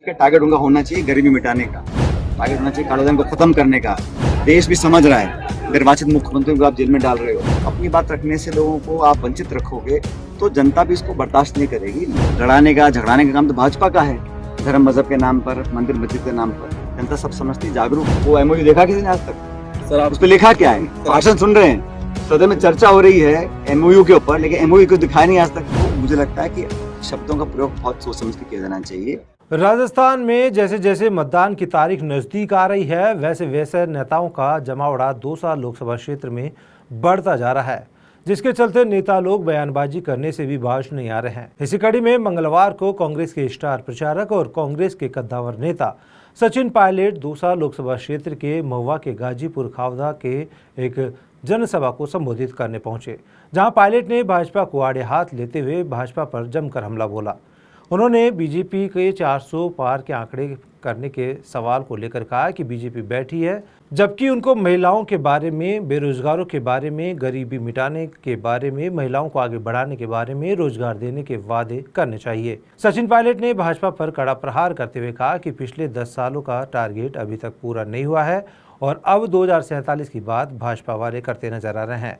का टारगेट उनका होना चाहिए गरीबी मिटाने का, टारगेट होना चाहिए कालाधन को खत्म करने का। देश भी समझ रहा है, निर्वाचित मुख्यमंत्री को आप जेल में डाल रहे हो, अपनी बात रखने से लोगों को आप वंचित रखोगे तो जनता भी इसको बर्दाश्त नहीं करेगी। लड़ाने का झगड़ाने का काम तो भाजपा का है, धर्म मजहब के नाम पर, मंदिर मस्जिद के नाम पर। जनता सब समझती, जागरूक। वो एमओयू देखा किसी ने आज तक? सर आप उस पर लिखा क्या है? भाषण सुन रहे हैं, सदन में चर्चा हो रही है एमओयू के ऊपर, लेकिन एमओयू को दिखाया नहीं आज तक। तो मुझे लगता है कि शब्दों का प्रयोग बहुत सोच समझ के किया जाना चाहिए। राजस्थान में जैसे जैसे मतदान की तारीख नजदीक आ रही है, वैसे वैसे नेताओं का जमावड़ा दौसा लोकसभा क्षेत्र में बढ़ता जा रहा है, जिसके चलते नेता लोग बयानबाजी करने से भी बाज नहीं आ रहे हैं। इसी कड़ी में मंगलवार को कांग्रेस के स्टार प्रचारक और कांग्रेस के कद्दावर नेता सचिन पायलट दौसा लोकसभा क्षेत्र के महुआ के गाजीपुर खावदा के एक जनसभा को संबोधित करने पहुंचे, जहां पायलट ने भाजपा को आड़े हाथ लेते हुए भाजपा पर जमकर हमला बोला। उन्होंने बीजेपी के 400 पार के आंकड़े करने के सवाल को लेकर कहा कि बीजेपी बैठी है, जबकि उनको महिलाओं के बारे में, बेरोजगारों के बारे में, गरीबी मिटाने के बारे में, महिलाओं को आगे बढ़ाने के बारे में, रोजगार देने के वादे करने चाहिए। सचिन पायलट ने भाजपा पर कड़ा प्रहार करते हुए कहा कि पिछले 10 सालों का टारगेट अभी तक पूरा नहीं हुआ है और अब 2047 की बात भाजपा वाले करते नजर आ रहे हैं।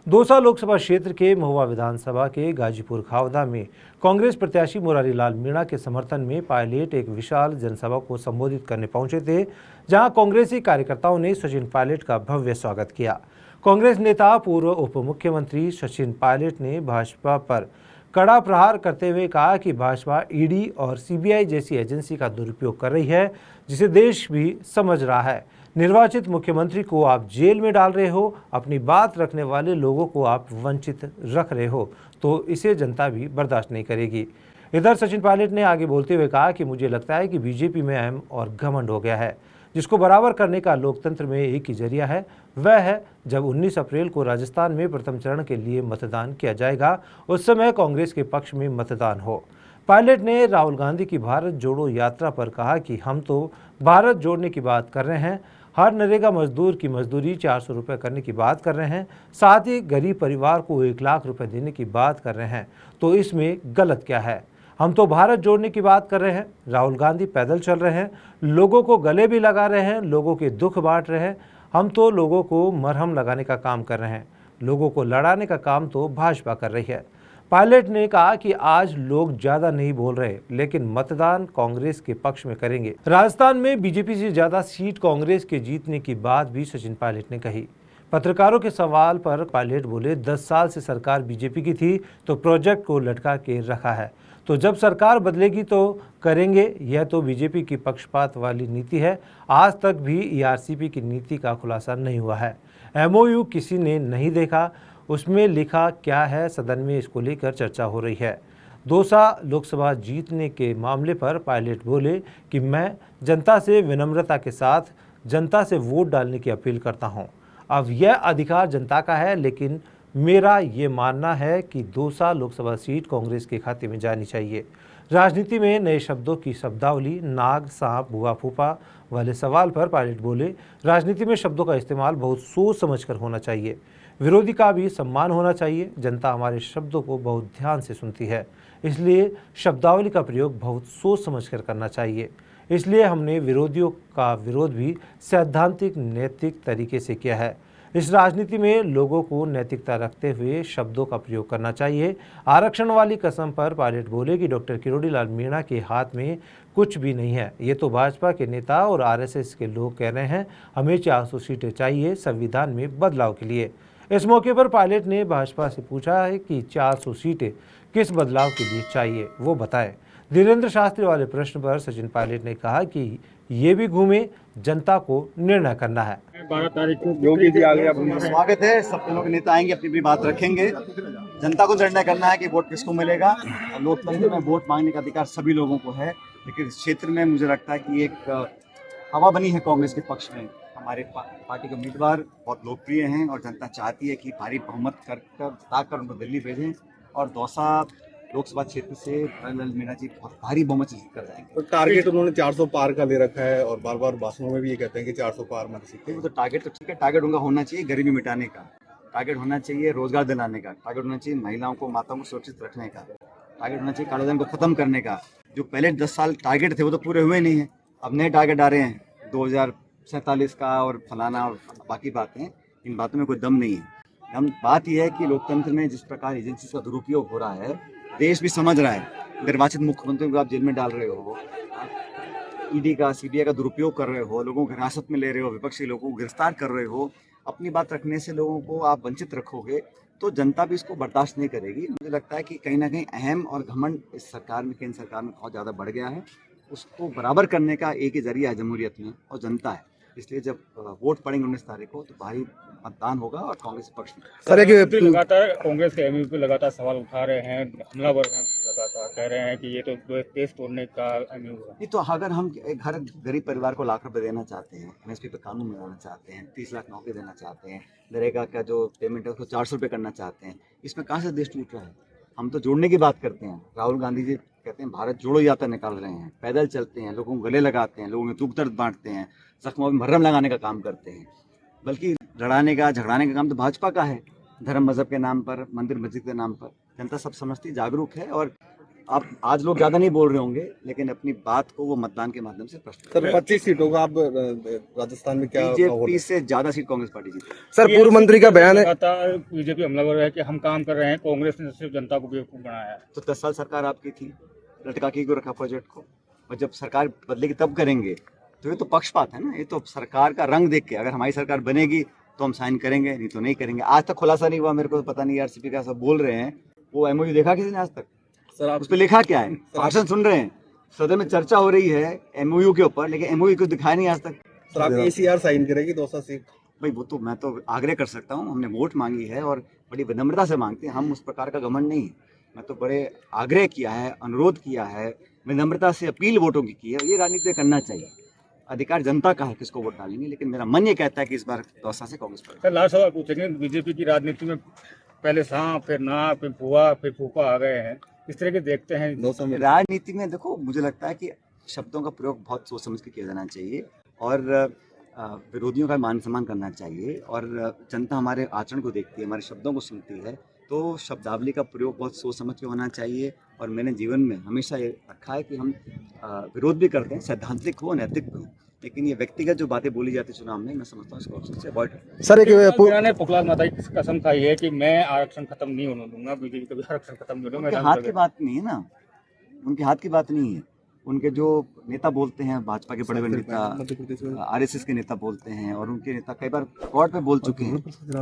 दौसा लोकसभा क्षेत्र के महुआ विधानसभा के गाजीपुर खावदा में कांग्रेस प्रत्याशी मुरारी लाल मीणा के समर्थन में पायलट एक विशाल जनसभा को संबोधित करने पहुंचे थे, जहां कांग्रेसी कार्यकर्ताओं ने सचिन पायलट का भव्य स्वागत किया। कांग्रेस नेता पूर्व उप मुख्यमंत्री सचिन पायलट ने भाजपा पर कड़ा प्रहार करते हुए कहा कि भाजपा ईडी और सीबीआई जैसी एजेंसी का दुरुपयोग कर रही है, जिसे देश भी समझ रहा है। निर्वाचित मुख्यमंत्री को आप जेल में डाल रहे हो, अपनी बात रखने वाले लोगों को आप वंचित रख रहे हो, तो इसे जनता भी बर्दाश्त नहीं करेगी। इधर सचिन पायलट ने आगे बोलते हुए कहा कि मुझे लगता है कि बीजेपी में अहम और घमंड हो गया है, जिसको बराबर करने का लोकतंत्र में एक ही जरिया है, वह है जब 19 अप्रैल को राजस्थान में प्रथम चरण के लिए मतदान किया जाएगा, उस समय कांग्रेस के पक्ष में मतदान हो। पायलट ने राहुल गांधी की भारत जोड़ो यात्रा पर कहा कि हम तो भारत जोड़ने की बात कर रहे हैं, हर नरेगा मजदूर की मजदूरी 400 रुपये करने की बात कर रहे हैं, साथ ही गरीब परिवार को 1 लाख रुपए देने की बात कर रहे हैं, तो इसमें गलत क्या है? हम तो भारत जोड़ने की बात कर रहे हैं। राहुल गांधी पैदल चल रहे हैं, लोगों को गले भी लगा रहे हैं, लोगों के दुख बांट रहे हैं। हम तो लोगों को मरहम लगाने का काम कर रहे हैं, लोगों को लड़ाने का काम तो भाजपा कर रही है। पायलट ने कहा कि आज लोग ज्यादा नहीं बोल रहे, लेकिन मतदान कांग्रेस के पक्ष में करेंगे। राजस्थान में बीजेपी से ज्यादा सीट कांग्रेस के जीतने की बात भी सचिन पायलट ने कही। पत्रकारों के सवाल पर पायलट बोले, 10 साल से सरकार बीजेपी की थी तो प्रोजेक्ट को लटका के रखा है, तो जब सरकार बदलेगी तो करेंगे। यह तो बीजेपी की पक्षपात वाली नीति है। आज तक भी ईआरसीपी की नीति का खुलासा नहीं हुआ है। एमओयू किसी ने नहीं देखा, उसमें लिखा क्या है, सदन में इसको लेकर चर्चा हो रही है। दौसा लोकसभा जीतने के मामले पर पायलट बोले कि मैं जनता से विनम्रता के साथ जनता से वोट डालने की अपील करता हूं। अब यह अधिकार जनता का है, लेकिन मेरा ये मानना है कि दौसा लोकसभा सीट कांग्रेस के खाते में जानी चाहिए। राजनीति में नए शब्दों की शब्दावली, नाग, सांप, बुआ, फूफा वाले सवाल पर पायलट बोले, राजनीति में शब्दों का इस्तेमाल बहुत सोच समझकर होना चाहिए, विरोधी का भी सम्मान होना चाहिए। जनता हमारे शब्दों को बहुत ध्यान से सुनती है, इसलिए शब्दावली का प्रयोग बहुत सोच समझकर करना चाहिए। इसलिए हमने विरोधियों का विरोध भी सैद्धांतिक नैतिक तरीके से किया है। इस राजनीति में लोगों को नैतिकता रखते हुए शब्दों का प्रयोग करना चाहिए। आरक्षण वाली कसम पर पायलट बोले कि डॉक्टर किरोड़ी लाल मीणा के हाथ में कुछ भी नहीं है, ये तो भाजपा के नेता और आरएसएस के लोग कह रहे हैं। हमें 400 सीटें चाहिए संविधान में बदलाव के लिए। इस मौके पर पायलट ने भाजपा से पूछा है कि 400 सीटें किस बदलाव के लिए चाहिए, वो बताएं। धीरेन्द्र शास्त्री वाले प्रश्न पर सचिन पायलट ने कहा कि ये भी घूमे, जनता को निर्णय करना है। 12 तारीख को योगी जी आ गए, अब स्वागत है। सब लोग के नेता आएंगे, अपनी बात रखेंगे। जनता को निर्णय करना है कि वोट किसको मिलेगा। लोकतंत्र में वोट मांगने का अधिकार सभी लोगों को है, लेकिन इस क्षेत्र में मुझे लगता है कि एक हवा बनी है कांग्रेस के पक्ष में। हमारे पार्टी के उम्मीदवार बहुत लोकप्रिय हैं और जनता चाहती है कि भारी बहुमत कर उनको दिल्ली भेजें और दौसा लोकसभा क्षेत्र से लाल मीणा जी बहुत भारी बहुमत से जीत कर जाएंगे। तो टारगेट उन्होंने 400 पार का ले रखा है और बार बार भाषणों में भी ये कहते हैं कि 400 पार मत सीखे। तो टारगेट तो ठीक है, टारगेट उनका होना चाहिए गरीबी मिटाने का, टारगेट होना चाहिए रोजगार दिलाने का, टारगेट होना चाहिए महिलाओं को, माताओं को सुरक्षित रखने का, टारगेट होना चाहिए कालाधन को खत्म करने का। जो पहले 10 साल टारगेट थे वो तो पूरे हुए नहीं हैं। अब नए टारगेट आ रहे हैं 2047 का और फलाना और बाकी बातें। इन बातों में कोई दम नहीं है। हम बात यह है कि लोकतंत्र में जिस प्रकार एजेंसी का दुरुपयोग हो रहा है, देश भी समझ रहा है। निर्वाचित मुख्यमंत्री को आप जेल में डाल रहे हो, ईडी का सीबीआई का दुरुपयोग कर रहे हो, लोगों को हिरासत में ले रहे हो, विपक्षी लोगों को गिरफ्तार कर रहे हो, अपनी बात रखने से लोगों को आप वंचित रखोगे तो जनता भी इसको बर्दाश्त नहीं करेगी। मुझे लगता है कि कहीं ना कहीं अहम और घमंड इस सरकार में, केंद्र सरकार में बहुत ज़्यादा बढ़ गया है। उसको बराबर करने का एक ही जरिया है जमहूरियत में, और जनता है। इसलिए जब वोट पड़ेंगे 19 तारीख को तो भारी मतदान होगा और कांग्रेस पक्ष में। सर एक लगातार कांग्रेस के एमयू पे लगातार सवाल उठा रहे हैं, हमलावर हैं, लगातार कह रहे हैं कि ये तो देश तोड़ने का एमयू है। नहीं तो अगर हम एक हर गरीब परिवार को लाख रुपए देना चाहते हैं, एमएसपी पे कानून बनाना चाहते हैं, 30 लाख नौकरी देना चाहते हैं, नरेगा का जो पेमेंट है उसको 400 रुपये करना चाहते हैं, इसमें कहाँ से देश टूट रहा है? हम तो जोड़ने की बात करते हैं। राहुल गांधी जी कहते हैं भारत जोड़ो यात्रा निकाल रहे हैं, पैदल चलते हैं, लोगों को गले लगाते हैं, लोगों में दुख दर्द बांटते हैं, जख्मों में मरहम लगाने का काम करते हैं। बल्कि लड़ाने का झगड़ाने का काम तो भाजपा का है, धर्म मजहब के नाम पर, मंदिर मस्जिद के नाम पर। जनता सब समझती, जागरूक है। और आप आज लोग ज़्यादा नहीं बोल रहे होंगे, लेकिन अपनी बात को वो मतदान के माध्यम से प्रश्न सर 25 सीटों का आप राजस्थान में क्या बीजेपी से ज़्यादा सीट कांग्रेस पार्टी जीती। सर पूर्व मंत्री का बयान है, लगातार बीजेपी हमलावर है कि हम काम कर रहे हैं, कांग्रेस ने सिर्फ जनता को बेवकूफ बनाया है। तो 10 साल सरकार आपकी थी, लटका के क्यों रखा प्रोजेक्ट को? और जब सरकार बदलेगी तब करेंगे। तो ये तो पक्षपात है ना। ये तो सरकार का रंग देख के, अगर हमारी सरकार बनेगी तो हम साइन करेंगे, नहीं तो नहीं करेंगे। आज तक खुलासा नहीं हुआ, मेरे को पता नहीं आरसीपी का सब बोल रहे हैं। वो एमओयू देखा किसी ने आज तक? सर आप उस पर लिखा क्या है? भाषण सुन रहे हैं, सदन में चर्चा हो रही है एमओयू के ऊपर, लेकिन एमओयू कुछ दिखाया नहीं आज तक। सर आप ACR साइन करेगी 200 सीट? भाई वो तो मैं तो आग्रह कर सकता हूँ, हमने वोट मांगी है और बड़ी विनम्रता से मांगते हैं। हम उस प्रकार का घमंड नहीं है। मैं तो बड़े आग्रह किया है, अनुरोध किया है, विनम्रता से अपील वोटों की है। ये राजनीति करना चाहिए, अधिकार जनता का है किसको वोट डालेंगे। लेकिन मेरा मन ये कहता है कि इस बार दौसा से कांग्रेस पर। सर लास्ट सवाल पूछेंगे, बीजेपी की राजनीति में पहले सांप, फिर नाक, फिर फुआ, फिर फूफा आ गए हैं, इस तरह के देखते हैं 200 में राजनीति में। देखो, मुझे लगता है कि शब्दों का प्रयोग बहुत सोच समझ के किया जाना चाहिए और विरोधियों का मान सम्मान करना चाहिए। और जनता हमारे आचरण को देखती है, हमारे शब्दों को सुनती है, तो शब्दावली का प्रयोग बहुत सोच समझ के होना चाहिए। और मैंने जीवन में हमेशा ये रखा है कि हम विरोध भी करते हैं, सैद्धांतिक हो, नैतिक हो, लेकिन ये व्यक्तिगत जो बातें बोली जाती है चुनाव में, मैं समझता हूँ इसको से अवॉइड करें। सर एक मीरा ने पुखलाल माता की कसम खाई है कि मैं आरक्षण खत्म नहीं होने दूंगा, बीजेपी कभी आरक्षण खत्म नहीं होने। उनके हाथ की बात नहीं है ना, उनके हाथ की बात नहीं है। उनके जो नेता बोलते हैं, भाजपा के बड़े बड़े नेता, आरएसएस के नेता बोलते हैं, और उनके नेता कई बार कोर्ट पे बोल चुके हैं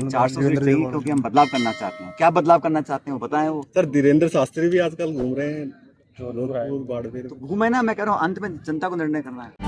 400 सीट चाहिए क्योंकि हम बदलाव करना चाहते हैं। क्या बदलाव करना चाहते हैं वो बताएं। वो सर धीरेन्द्र शास्त्री भी आजकल घूम रहे हैं जोधपुर, बाड़मेर। तो घूमे ना, मैं कह रहा हूँ अंत में जनता को निर्णय करना है।